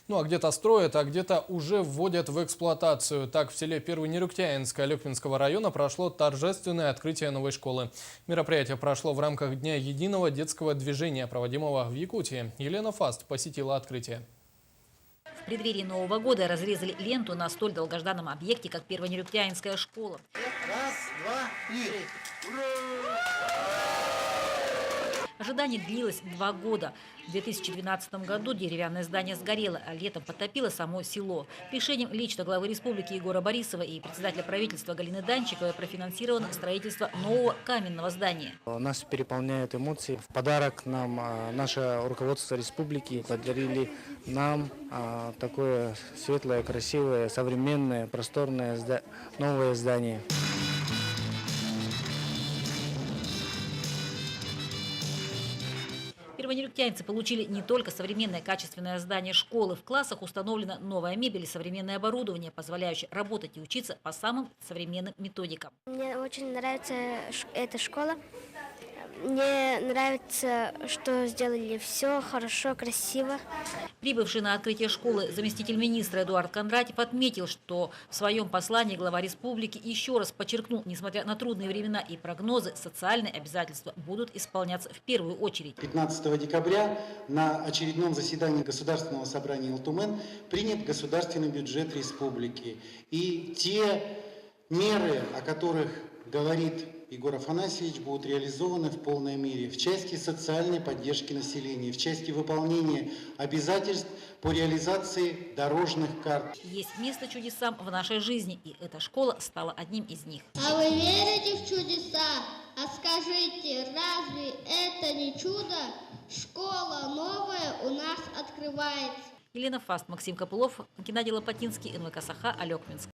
Ну а где-то строят, а где-то уже вводят в эксплуатацию. Так, в селе Первонерюктянинск Алекпинского района прошло торжественное открытие новой школы. Мероприятие прошло в рамках Дня единого детского движения, проводимого в Якутии. Елена Фаст посетила открытие. В преддверии Нового года разрезали ленту на столь долгожданном объекте, как Первонерюктянинская школа. Раз, два, три. Ожидание длилось 2 года. В 2012 году деревянное здание сгорело, а летом потопило само село. Решением лично главы республики Егора Борисова и председателя правительства Галины Данчиковой профинансировано строительство нового каменного здания. Нас переполняют эмоции. В подарок нам наше руководство республики подарили нам такое светлое, красивое, современное, просторное новое здание. Первонерюктянцы получили не только современное качественное здание школы. В классах установлена новая мебель и современное оборудование, позволяющее работать и учиться по самым современным методикам. Мне очень нравится эта школа. Мне нравится, что сделали все хорошо, красиво. Прибывший на открытие школы заместитель министра Эдуард Кондратьев отметил, что в своем послании глава республики еще раз подчеркнул, несмотря на трудные времена и прогнозы, социальные обязательства будут исполняться в первую очередь. 15 декабря на очередном заседании Государственного собрания Алтумен принят государственный бюджет республики. И те меры, о которых говорит Егор Афанасьевич, будут реализованы в полной мере в части социальной поддержки населения, в части выполнения обязательств по реализации дорожных карт. Есть место чудесам в нашей жизни, и эта школа стала одним из них. А вы верите в чудеса? А скажите, разве это не чудо? Школа новая у нас открывается. Елена Фаст, Максим Копылов, Геннадий Лопатинский, НВК Саха, Алекпинск.